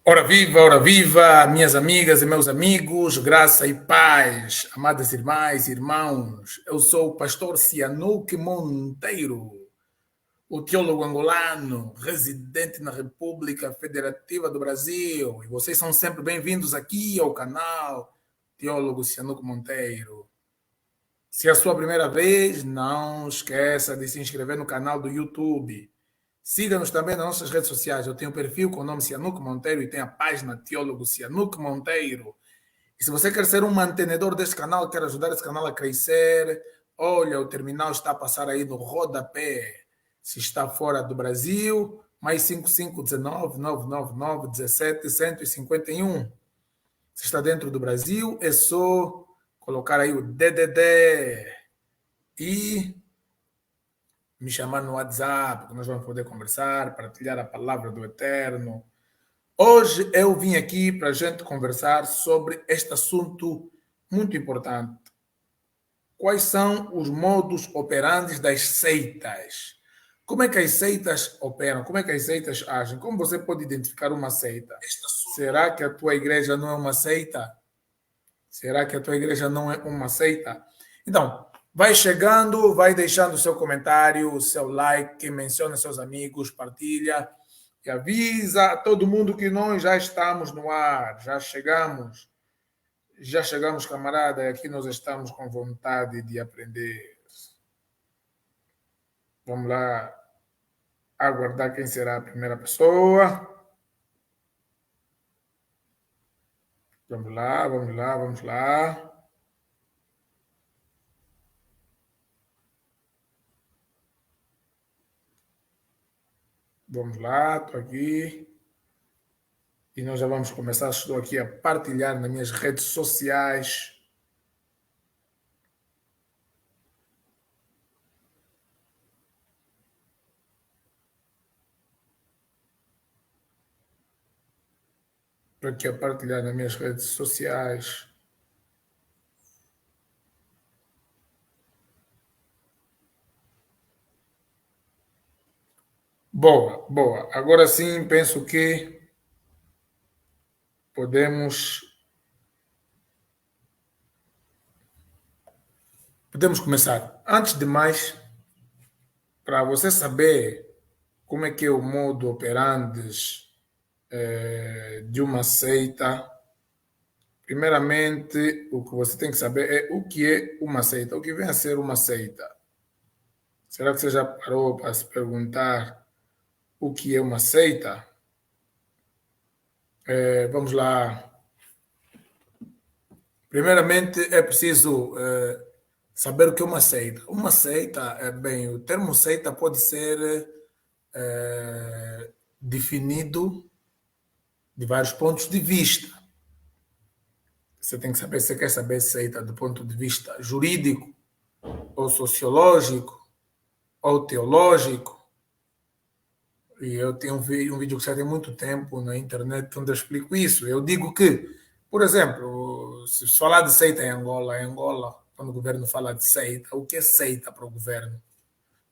Ora viva, minhas amigas e meus amigos, graça e paz, amadas irmãs e irmãos. Eu sou o pastor Cianuque Monteiro, o teólogo angolano, residente na República Federativa do Brasil. E vocês são sempre bem-vindos aqui ao canal Teólogo Cianuque Monteiro. Se é a sua primeira vez, não esqueça de se inscrever no canal do YouTube. Siga-nos também nas nossas redes sociais. Eu tenho um perfil com o nome Cianuque Monteiro e tenho a página Teólogo Cianuque Monteiro. E se você quer ser um mantenedor deste canal, quer ajudar esse canal a crescer, olha, o terminal está a passar aí no rodapé. Se está fora do Brasil, mais 5519 999 17 151. Se está dentro do Brasil, é só colocar aí o DDD e me chamar no WhatsApp, que nós vamos poder conversar, partilhar a palavra do Eterno. Hoje eu vim aqui para a gente conversar sobre este assunto muito importante. Quais são os modus operandi das seitas? Como é que as seitas operam? Como é que as seitas agem? Como você pode identificar uma seita? Será que a tua igreja não é uma seita? Será que a tua igreja não é uma seita? Então, vai chegando, vai deixando o seu comentário, o seu like, menciona seus amigos, partilha e avisa a todo mundo que nós já estamos no ar, já chegamos, camarada, e aqui nós estamos com vontade de aprender. Vamos lá aguardar quem será a primeira pessoa. Vamos lá, vamos lá, vamos lá. Vamos lá, estou aqui. E nós já vamos começar. Estou aqui a partilhar nas minhas redes sociais. Estou aqui a partilhar nas minhas redes sociais. Boa, boa. Agora sim, penso que podemos começar. Antes de mais, para você saber como é que é o modo operandi de uma seita, primeiramente, o que você tem que saber é o que é uma seita, o que vem a ser uma seita. Será que você já parou para se perguntar o que é uma seita? Vamos lá. Primeiramente, é preciso saber o que é uma seita. Uma seita, bem, o termo seita pode ser definido de vários pontos de vista. Você tem que saber se você quer saber seita do ponto de vista jurídico, ou sociológico, ou teológico. E eu tenho um vídeo que já tem muito tempo na internet onde eu explico isso. Eu digo que, por exemplo, se falar de seita em Angola, quando o governo fala de seita, o que é seita para o governo?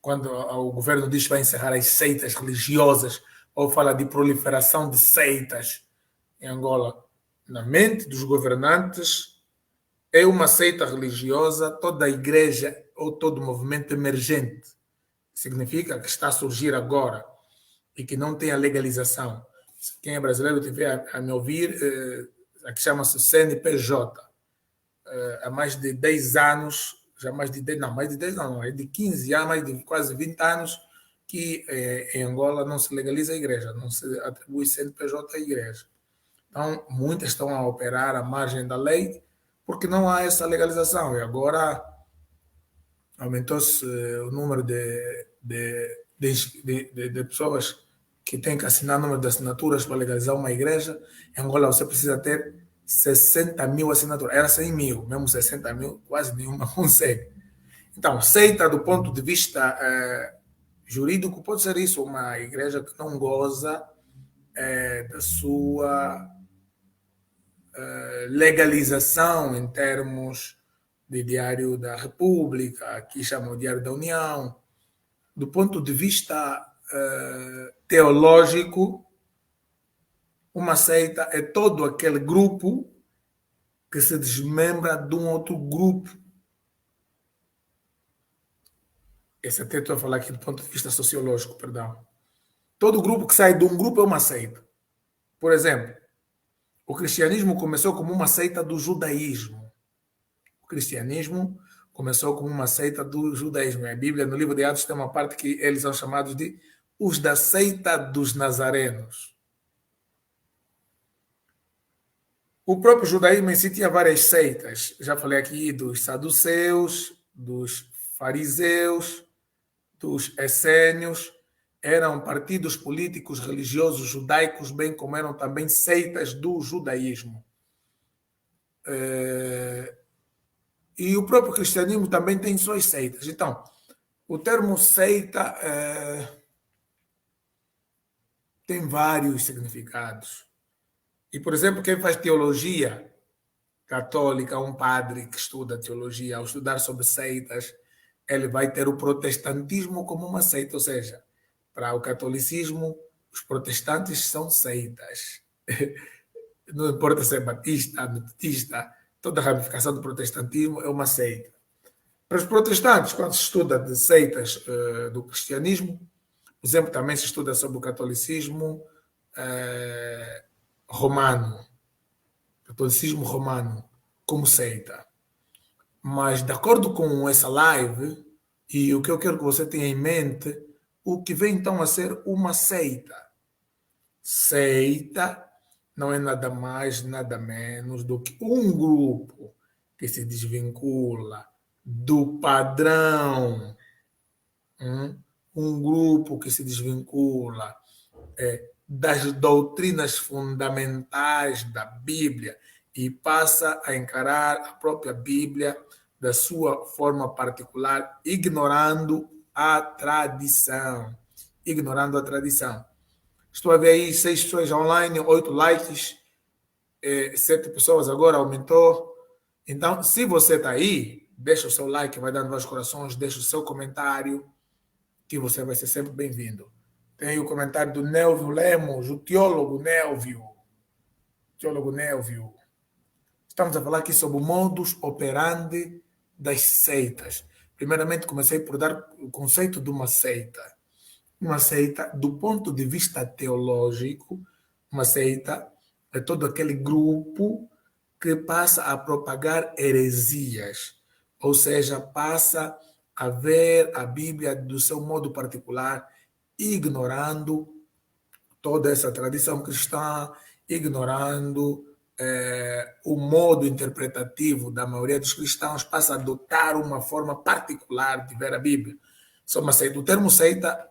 Quando o governo diz que vai encerrar as seitas religiosas, ou fala de proliferação de seitas em Angola, na mente dos governantes, é uma seita religiosa toda a igreja ou todo movimento emergente. Significa que está a surgir agora e que não tem a legalização. Quem é brasileiro tiver a me ouvir, aqui chama-se CNPJ. Há mais de 10 anos, já mais de 10, não, mais de 10 não, é de 15 anos, mais de quase 20 anos, que em Angola não se legaliza a igreja, não se atribui CNPJ à igreja. Então, muitas estão a operar à margem da lei, porque não há essa legalização. E agora aumentou-se o número de pessoas que têm que assinar o número de assinaturas para legalizar uma igreja. Em Angola você precisa ter 60 mil assinaturas. Era 100 mil, mesmo 60 mil, quase nenhuma consegue. Então, seita do ponto de vista jurídico pode ser isso, uma igreja que não goza da sua legalização em termos de Diário da República, aqui chamam de Diário da União. Do ponto de vista teológico, Uma seita é todo aquele grupo que se desmembra de um outro grupo. Esse até estou a falar aqui do ponto de vista sociológico, perdão. Todo grupo que sai de um grupo é uma seita. Por exemplo, o cristianismo começou como uma seita do judaísmo. O cristianismo começou como uma seita do judaísmo. A Bíblia, no livro de Atos, tem uma parte que eles são chamados de os da seita dos nazarenos. O próprio judaísmo em si tinha várias seitas. Já falei aqui dos saduceus, dos fariseus, dos essênios. Eram partidos políticos religiosos judaicos, bem como eram também seitas do judaísmo. E o próprio cristianismo também tem suas seitas. Então, o termo seita tem vários significados. E, por exemplo, quem faz teologia católica, um padre que estuda teologia, ao estudar sobre seitas, ele vai ter o protestantismo como uma seita, ou seja, para o catolicismo, os protestantes são seitas. Não importa se é batista, metodista, toda a ramificação do protestantismo é uma seita. Para os protestantes, quando se estuda de seitas do cristianismo, por exemplo, também se estuda sobre o catolicismo romano, catolicismo romano, como seita. Mas, de acordo com essa live, e o que eu quero que você tenha em mente, o que vem então a ser uma seita. Seita não é nada mais, nada menos do que um grupo que se desvincula do padrão, um grupo que se desvincula das doutrinas fundamentais da Bíblia e passa a encarar a própria Bíblia da sua forma particular, ignorando a tradição. Ignorando a tradição. Estou a ver aí 6 pessoas online, 8 likes, 7 pessoas agora, aumentou. Então, se você está aí, deixa o seu like, vai dando vários corações, deixa o seu comentário, que você vai ser sempre bem-vindo. Tem o comentário do Nelvio Lemos, o teólogo Nelvio. Teólogo Nelvio. Estamos a falar aqui sobre o modus operandi das seitas. Primeiramente, comecei por dar o conceito de uma seita. Uma seita, do ponto de vista teológico, uma seita é todo aquele grupo que passa a propagar heresias, ou seja, passa a ver a Bíblia do seu modo particular, ignorando toda essa tradição cristã, ignorando o modo interpretativo da maioria dos cristãos, passa a adotar uma forma particular de ver a Bíblia. Só uma seita. O termo seita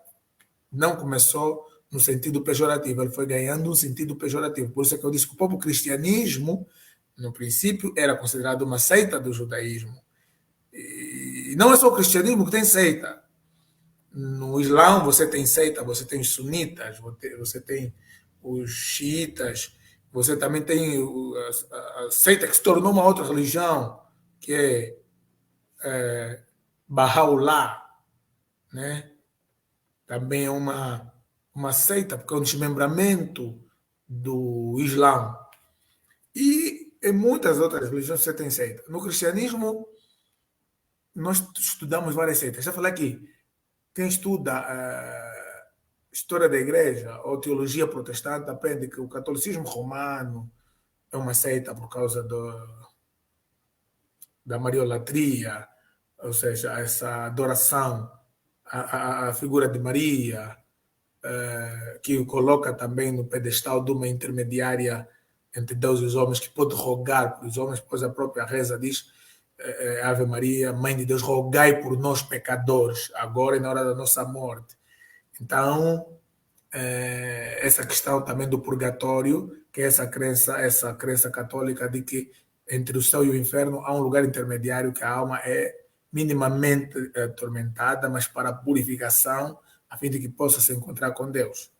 não começou no sentido pejorativo, ele foi ganhando um sentido pejorativo. Por isso é que eu disse que o próprio cristianismo, no princípio, era considerado uma seita do judaísmo. E não é só o cristianismo que tem seita. No Islã você tem seita, você tem os sunitas, você tem os xiitas, você também tem a seita que se tornou uma outra religião, que é Bahá'u'lláh, né? Também é uma seita, porque é um desmembramento do Islã. E em muitas outras religiões você tem seita. No cristianismo, nós estudamos várias seitas. Já falei aqui, quem estuda história da igreja ou teologia protestante aprende que o catolicismo romano é uma seita por causa da mariolatria, ou seja, essa adoração à figura de Maria, que o coloca também no pedestal de uma intermediária entre Deus e os homens, que pode rogar por os homens, pois a própria reza diz, Ave Maria, Mãe de Deus, rogai por nós pecadores, agora e na hora da nossa morte. Então, essa questão também do purgatório, que é essa crença católica de que entre o céu e o inferno há um lugar intermediário que a alma é minimamente atormentada, mas para a purificação, a fim de que possa se encontrar com Deus.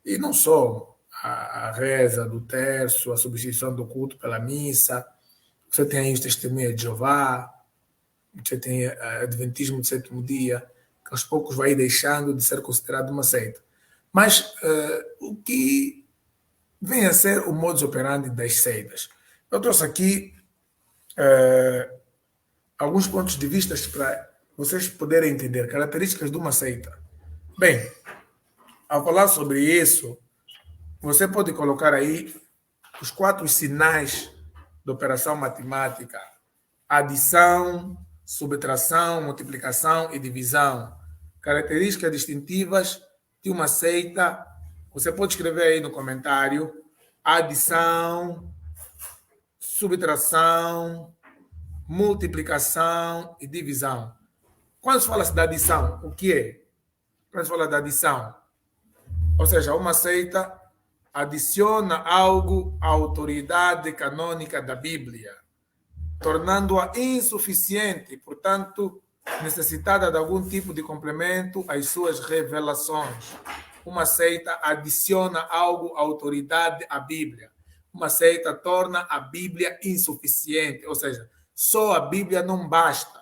E não só a reza do terço, a substituição do culto pela missa, você tem aí os testemunhos de Jeová, você tem Adventismo do sétimo dia, que aos poucos vai deixando de ser considerado uma seita. Mas o que vem a ser o modus operandi das seitas. Eu trouxe aqui eh, alguns pontos de vista para vocês poderem entender características de uma seita. Bem, ao falar sobre isso, você pode colocar aí os 4 sinais de operação matemática: adição, subtração, multiplicação e divisão. Características distintivas de uma seita. Você pode escrever aí no comentário: adição, subtração, multiplicação e divisão. Quando se fala da adição, o que é? Quando se fala da adição, ou seja, uma seita adiciona algo à autoridade canônica da Bíblia, tornando-a insuficiente, portanto, necessitada de algum tipo de complemento às suas revelações. Uma seita adiciona algo à autoridade à Bíblia. Uma seita torna a Bíblia insuficiente, ou seja, só a Bíblia não basta.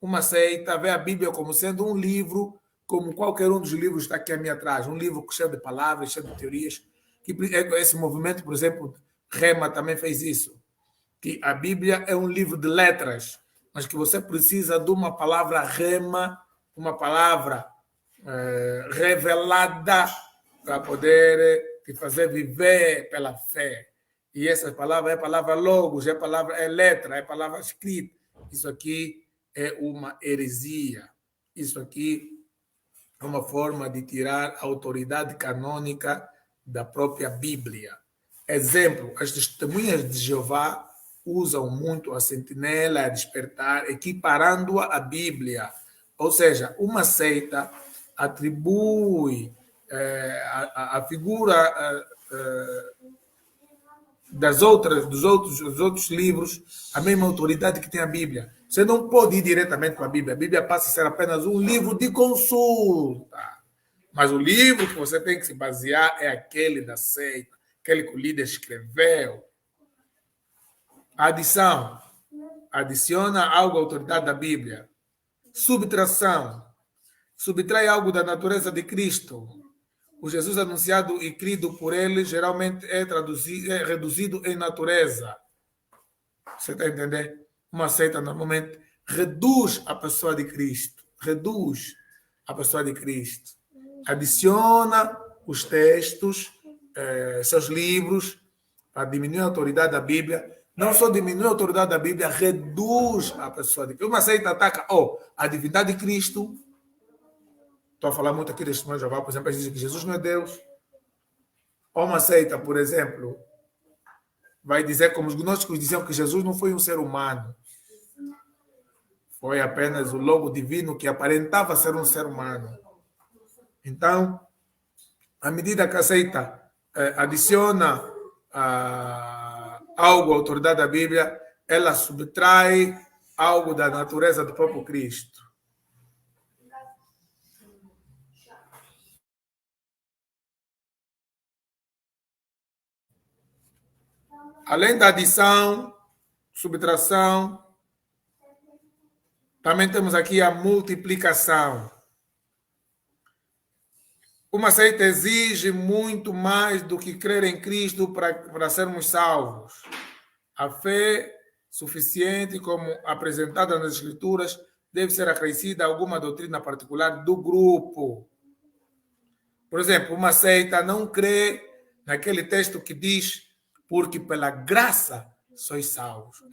Uma seita vê a Bíblia como sendo um livro, como qualquer um dos livros que está aqui a mim atrás, um livro cheio de palavras, cheio de teorias. Que esse movimento, por exemplo, Rema também fez isso, que a Bíblia é um livro de letras, mas que você precisa de uma palavra rema, uma palavra revelada para poder te fazer viver pela fé. E essa palavra é a palavra logos, é letra, é a palavra escrita. Isso aqui é uma heresia. Isso aqui é uma forma de tirar a autoridade canônica da própria Bíblia. Exemplo, as testemunhas de Jeová usam muito a sentinela, a despertar, equiparando-a à Bíblia. Ou seja, uma seita atribui a figura dos outros livros a mesma autoridade que tem a Bíblia. Você não pode ir diretamente para a Bíblia. A Bíblia passa a ser apenas um livro de consulta. Mas o livro que você tem que se basear é aquele da seita, aquele que o líder escreveu. Adição. Adiciona algo à autoridade da Bíblia. Subtração. Subtrai algo da natureza de Cristo. O Jesus anunciado e crido por ele geralmente é reduzido em natureza. Você está entendendo? Uma seita normalmente reduz a pessoa de Cristo. Reduz a pessoa de Cristo. Adiciona os textos, seus livros, para diminuir a autoridade da Bíblia. Não só diminui a autoridade da Bíblia, reduz a pessoa de Cristo. Uma seita ataca a divindade de Cristo. Estou a falar muito aqui deste testemunho de Jeová, por exemplo, eles dizem que Jesus não é Deus. Ou uma seita, por exemplo, vai dizer, como os gnósticos diziam, que Jesus não foi um ser humano. Foi apenas o logo divino que aparentava ser um ser humano. Então, à medida que a seita adiciona algo à autoridade da Bíblia, ela subtrai algo da natureza do próprio Cristo. Além da adição, subtração, também temos aqui a multiplicação. Uma seita exige muito mais do que crer em Cristo para sermos salvos. A fé suficiente, como apresentada nas Escrituras, deve ser acrescida a alguma doutrina particular do grupo. Por exemplo, uma seita não crê naquele texto que diz: porque pela graça sois salvos.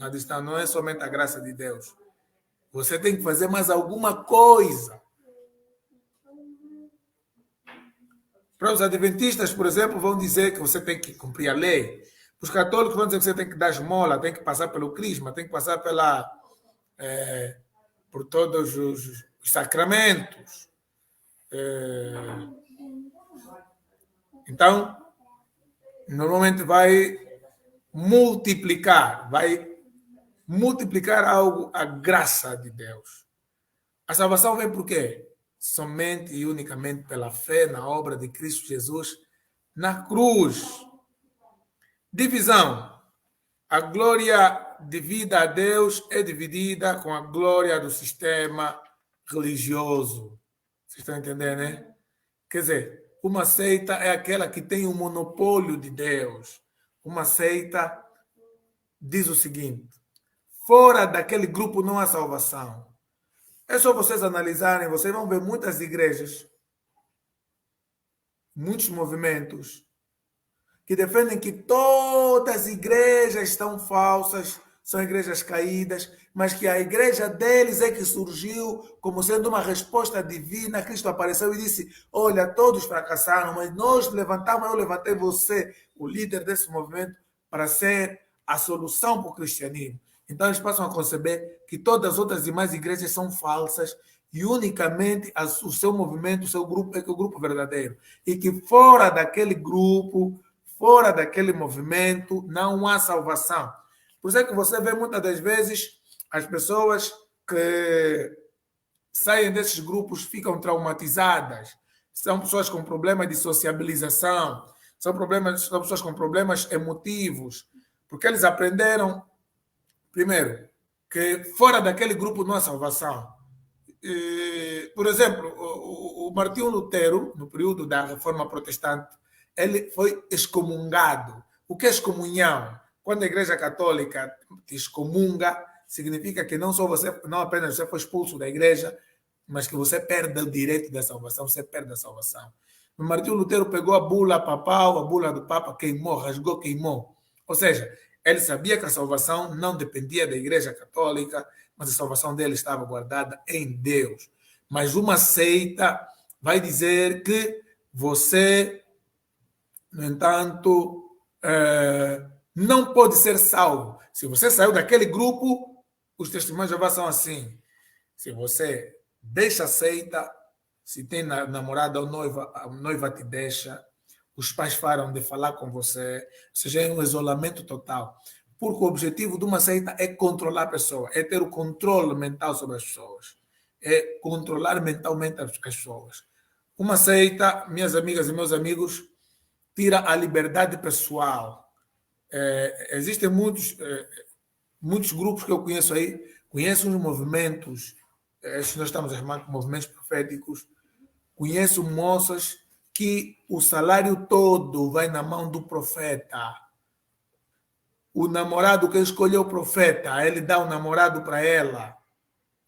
Não é somente a graça de Deus. Você tem que fazer mais alguma coisa. Para os adventistas, por exemplo, vão dizer que você tem que cumprir a lei. Os católicos vão dizer que você tem que dar esmola, tem que passar pelo crisma, tem que passar por todos os sacramentos. Então, normalmente vai multiplicar algo a graça de Deus. A salvação vem por quê? Somente e unicamente pela fé na obra de Cristo Jesus na cruz. Divisão. A glória devida a Deus é dividida com a glória do sistema religioso. Vocês estão entendendo, né? Quer dizer, Uma seita é aquela que tem o monopólio de Deus. Uma seita diz o seguinte: fora daquele grupo não há salvação. É só vocês analisarem, vocês vão ver muitas igrejas, muitos movimentos que defendem que todas as igrejas estão falsas, são igrejas caídas, mas que a igreja deles é que surgiu como sendo uma resposta divina. Cristo apareceu e disse: olha, todos fracassaram, mas nós levantamos, eu levantei você, o líder desse movimento, para ser a solução para o cristianismo. Então eles passam a conceber que todas as outras demais igrejas são falsas e unicamente o seu movimento, o seu grupo é que é o grupo verdadeiro. E que fora daquele grupo, fora daquele movimento, não há salvação. Por isso é que você vê muitas das vezes as pessoas que saem desses grupos ficam traumatizadas. São pessoas com problemas de sociabilização, são pessoas com problemas emotivos, porque eles aprenderam, primeiro, que fora daquele grupo não há salvação. Por exemplo, o Martinho Lutero, no período da Reforma Protestante, ele foi excomungado. O que é excomunhão? Quando a Igreja Católica te excomunga, significa que não só você, não apenas você foi expulso da igreja, mas que você perde o direito da salvação, você perde a salvação. O Martinho Lutero pegou a bula papal, a bula do Papa, queimou, rasgou, queimou. Ou seja, ele sabia que a salvação não dependia da Igreja Católica, mas a salvação dele estava guardada em Deus. Mas uma seita vai dizer que você, no entanto, não pode ser salvo. Se você saiu daquele grupo, os testemunhos de Jeová são assim. Se você deixa a seita, se tem namorada ou noiva, a noiva te deixa, os pais param de falar com você, ou seja, é um isolamento total. Porque o objetivo de uma seita é controlar a pessoa, é ter o controle mental sobre as pessoas, é controlar mentalmente as pessoas. Uma seita, minhas amigas e meus amigos, tira a liberdade pessoal. Existem muitos grupos que eu conheço aí, conheço uns movimentos, nós estamos a chamar de movimentos proféticos, conheço moças que o salário todo vai na mão do profeta. O namorado que escolheu o profeta, ele dá o namorado para ela.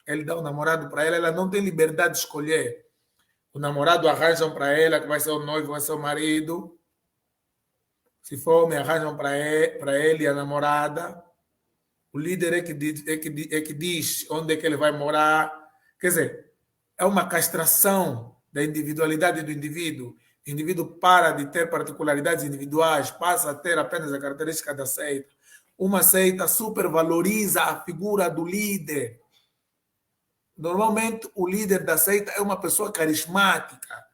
Ele dá o namorado para ela, ela não tem liberdade de escolher. O namorado arranjam para ela, que vai ser o noivo, vai ser o marido. Se for homem, arranjam para ele a namorada. O líder é que diz onde é que ele vai morar. Quer dizer, é uma castração da individualidade do indivíduo. O indivíduo para de ter particularidades individuais, passa a ter apenas a característica da seita. Uma seita supervaloriza a figura do líder. Normalmente, o líder da seita é uma pessoa carismática.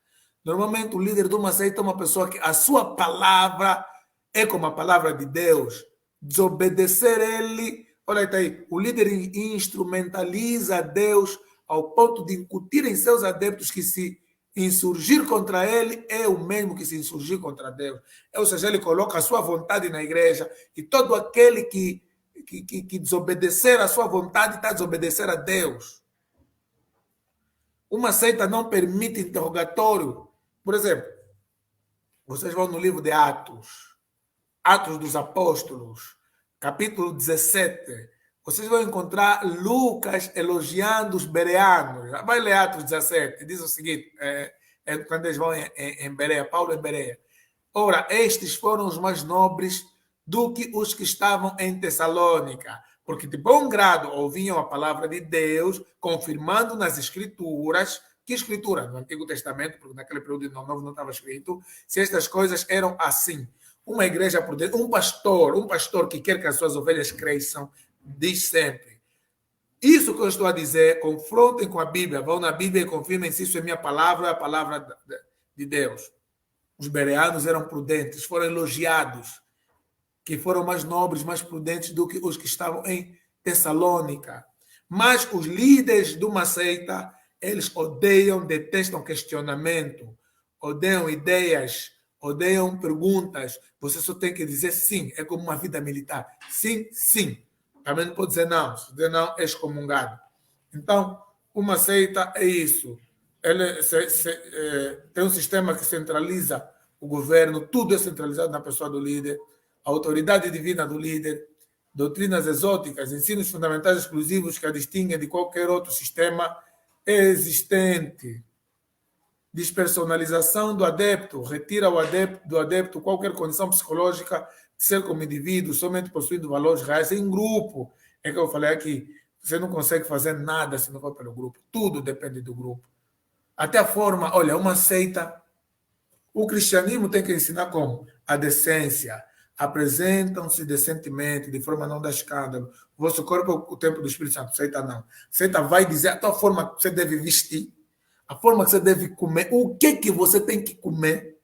Normalmente, o líder de uma seita é uma pessoa que a sua palavra é como a palavra de Deus. Desobedecer ele, olha aí, o líder instrumentaliza Deus ao ponto de incutir em seus adeptos que se insurgir contra ele é o mesmo que se insurgir contra Deus. Ou seja, ele coloca a sua vontade na igreja e todo aquele que desobedecer a sua vontade está a desobedecer a Deus. Uma seita não permite interrogatório. Por exemplo, vocês vão no livro de Atos, Atos dos Apóstolos, capítulo 17. Vocês vão encontrar Lucas elogiando os bereanos. Vai ler Atos 17, diz o seguinte, quando eles vão em Bereia, Paulo em Bereia. Ora, estes foram os mais nobres do que os que estavam em Tessalônica, porque de bom grado ouviam a palavra de Deus, confirmando nas Escrituras, que Escritura? No Antigo Testamento, porque naquele período no Novo não estava escrito, se estas coisas eram assim. Uma igreja por dentro, um pastor que quer que as suas ovelhas cresçam, diz sempre, isso que eu estou a dizer, confrontem com a Bíblia, vão na Bíblia e confirmem se isso é minha palavra ou é a palavra de Deus. Os bereanos eram prudentes, foram elogiados, que foram mais nobres, mais prudentes do que os que estavam em Tessalônica. Mas os líderes de uma seita, eles odeiam, detestam questionamento, odeiam ideias, odeiam perguntas. Você só tem que dizer sim, é como uma vida militar. Sim, sim. Também não pode dizer não. Se dizer não, é excomungado. Então, uma seita é isso. tem um sistema que centraliza o governo, tudo é centralizado na pessoa do líder, a autoridade divina do líder, doutrinas exóticas, ensinos fundamentais exclusivos que a distinguem de qualquer outro sistema existente. Despersonalização do adepto, retira do adepto qualquer condição psicológica de ser como indivíduo, somente possuindo valores reais em grupo. É que eu falei aqui, você não consegue fazer nada se não for pelo grupo, tudo depende do grupo. Até a forma, olha, uma seita, o cristianismo tem que ensinar como? A decência. Apresentam-se decentemente, de forma a não dar escândalo. O vosso corpo é o templo do Espírito Santo. Seita não. Seita vai dizer a tua forma que você deve vestir, a forma que você deve comer, o que você tem que comer.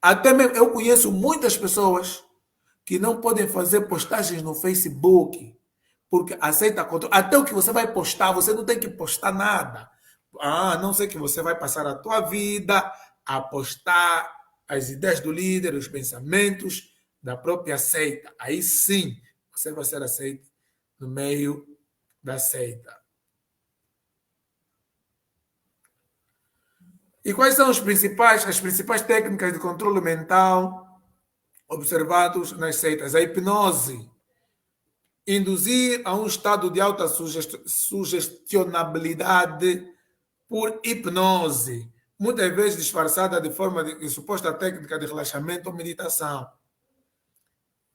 Até mesmo, eu conheço muitas pessoas que não podem fazer postagens no Facebook, porque aceita controle. Até o que você vai postar, você não tem que postar nada. A não ser que você vai passar a tua vida a postar as ideias do líder, os pensamentos da própria seita. Aí sim, você vai ser aceito no meio da seita. E quais são as principais técnicas de controle mental observados nas seitas? A hipnose. Induzir a um estado de alta sugestionabilidade por hipnose, muitas vezes disfarçada de forma de suposta técnica de relaxamento ou meditação.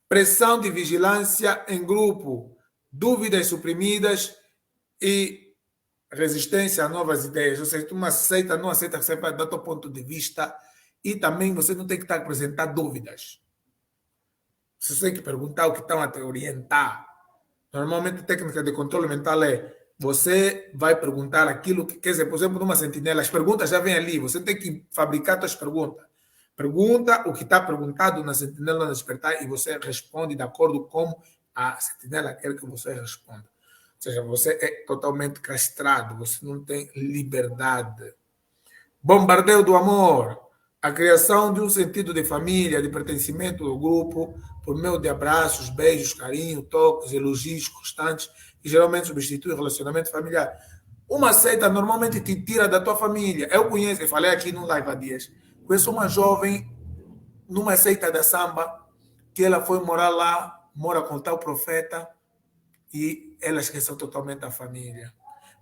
Pressão de vigilância em grupo, dúvidas suprimidas e resistência a novas ideias. Ou seja, uma seita não aceita que você vai dar o teu ponto de vista e também você não tem que estar a apresentar dúvidas. Você tem que perguntar o que estão a te orientar. Normalmente a técnica de controle mental é você vai perguntar aquilo que, quer dizer, por exemplo, numa sentinela, as perguntas já vêm ali, você tem que fabricar suas perguntas. Pergunta o que está perguntado na sentinela no despertar e você responde de acordo com a sentinela quer que você responda. Ou seja, você é totalmente castrado, você não tem liberdade. Bombardeio do amor. A criação de um sentido de família, de pertencimento ao grupo, por meio de abraços, beijos, carinho, toques, elogios constantes, que geralmente substitui o relacionamento familiar. Uma seita normalmente te tira da tua família. Eu conheço, eu falei aqui no Live há dias, conheço uma jovem numa seita da samba, que ela foi morar lá, mora com tal profeta, e ela esqueceu totalmente a família.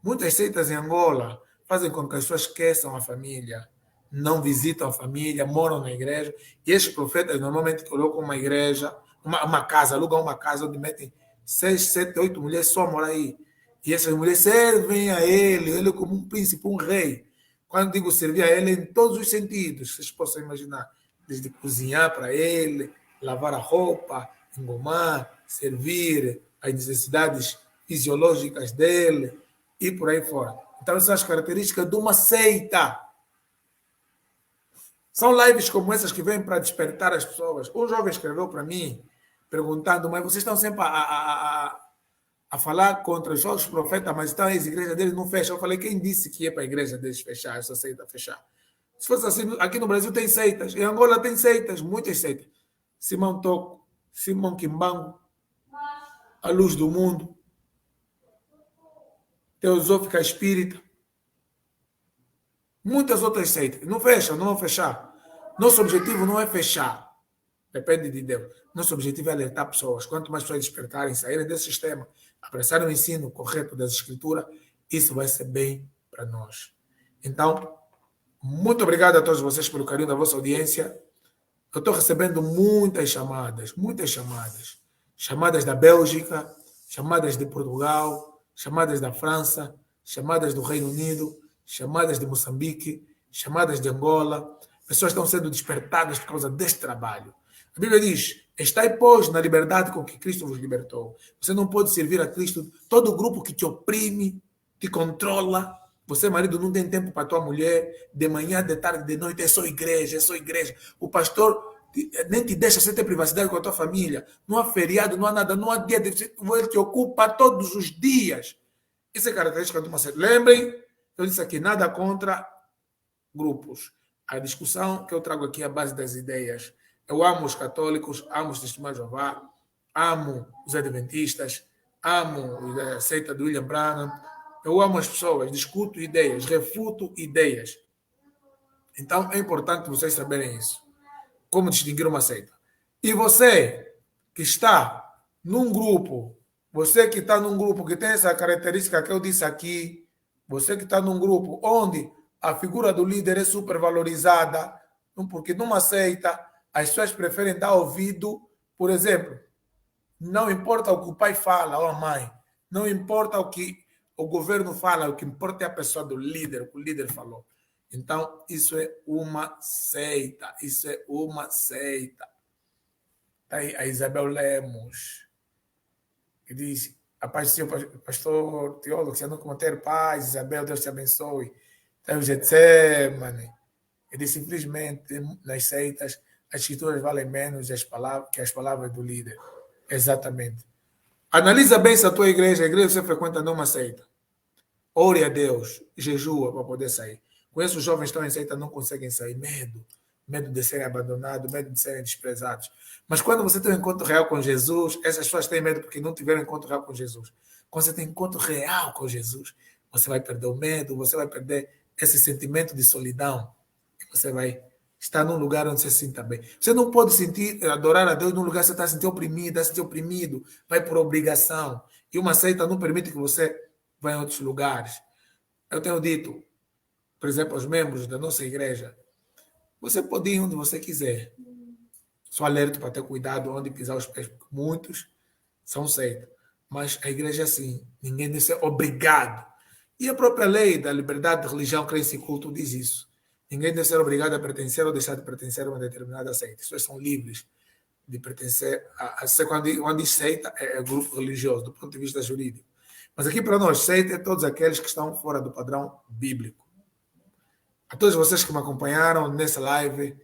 Muitas seitas em Angola fazem com que as pessoas esqueçam a família, não visitam a família, moram na igreja. E esses profetas normalmente colocam uma igreja, uma casa, alugam uma casa onde metem 6, 7, 8 mulheres só moram aí. E essas mulheres servem a ele como um príncipe, um rei. Quando digo servir a ele, em todos os sentidos, vocês possam imaginar, desde cozinhar para ele, lavar a roupa, engomar, servir as necessidades fisiológicas dele e por aí fora. Então, essas são as características de uma seita. São lives como essas que vêm para despertar as pessoas. Um jovem escreveu para mim, perguntando, mas vocês estão sempre a falar contra os outros profetas, mas estão as igrejas deles não fecham. Eu falei, quem disse que é para a igreja deles fechar, essa seita fechar? Se fosse assim, aqui no Brasil tem seitas, em Angola tem seitas, muitas seitas. Simão Toco, Simão Quimbango, A Luz do Mundo, Teosófica Espírita, muitas outras seitas. Não fecham, não vão fechar. Nosso objetivo não é fechar. Depende de Deus. Nosso objetivo é alertar pessoas. Quanto mais pessoas despertarem, saírem desse sistema, apressarem o ensino correto das escrituras, isso vai ser bem para nós. Então, muito obrigado a todos vocês pelo carinho da vossa audiência. Eu estou recebendo muitas chamadas, muitas chamadas. Chamadas da Bélgica, chamadas de Portugal, chamadas da França, chamadas do Reino Unido, chamadas de Moçambique, chamadas de Angola. Pessoas estão sendo despertadas por causa deste trabalho. A Bíblia diz, estai, pois, na liberdade com que Cristo vos libertou. Você não pode servir a Cristo. Todo grupo que te oprime, te controla. Você, marido, não tem tempo para tua mulher. De manhã, de tarde, de noite, é só igreja, é só igreja. O pastor nem te deixa você ter privacidade com a tua família. Não há feriado, não há nada, não há dia. Ele te ocupa todos os dias. Isso é característica de uma seita. Lembrem, eu disse aqui, nada contra grupos. A discussão que eu trago aqui é a base das ideias. Eu amo os católicos, amo os testemunhos de Jeová, amo os adventistas, amo a seita do William Branham, Eu amo as pessoas, discuto ideias, refuto ideias. Então é importante vocês saberem isso. Como distinguir uma seita. E você que está num grupo, você que está num grupo que tem essa característica que eu disse aqui, você que está num grupo onde a figura do líder é supervalorizada, porque numa seita as pessoas preferem dar ouvido, por exemplo, não importa o que o pai fala ou a mãe, não importa o que o governo fala, o que importa é a pessoa do líder, o que o líder falou. Então, isso é uma seita, isso é uma seita. Aí a Isabel Lemos, que diz, a paz do Senhor, pastor teólogo, você não manter paz, Isabel, Deus te abençoe. Tem o Getsemane. Ele diz, simplesmente, nas seitas, as escrituras valem menos que as palavras do líder. Exatamente. Analisa bem se a tua igreja, a igreja que você frequenta numa seita. Ore a Deus, jejua para poder sair. Conheço jovens que estão em seita não conseguem sair. Medo de serem abandonados, medo de serem desprezados. Mas quando você tem um encontro real com Jesus, essas pessoas têm medo porque não tiveram encontro real com Jesus. Quando você tem encontro real com Jesus, você vai perder o medo, você vai perder esse sentimento de solidão. E você vai estar num lugar onde você se sinta bem. Você não pode sentir, adorar a Deus num lugar que você está se sentindo oprimido, vai por obrigação. E uma seita não permite que você vá em outros lugares. Eu tenho dito, por exemplo, aos membros da nossa igreja, você pode ir onde você quiser. Só alerta para ter cuidado onde pisar os pés, porque muitos são seita. Mas a igreja é assim, ninguém deve ser obrigado. E a própria lei da liberdade de religião, crença e culto diz isso. Ninguém deve ser obrigado a pertencer ou deixar de pertencer a uma determinada seita. As pessoas são livres de pertencer a quando diz seita, é grupo religioso, do ponto de vista jurídico. Mas aqui para nós, seita é todos aqueles que estão fora do padrão bíblico. A todos vocês que me acompanharam nessa live,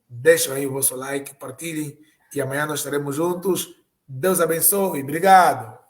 deixem aí o vosso like, partilhem e amanhã nós estaremos juntos. Deus abençoe. Obrigado.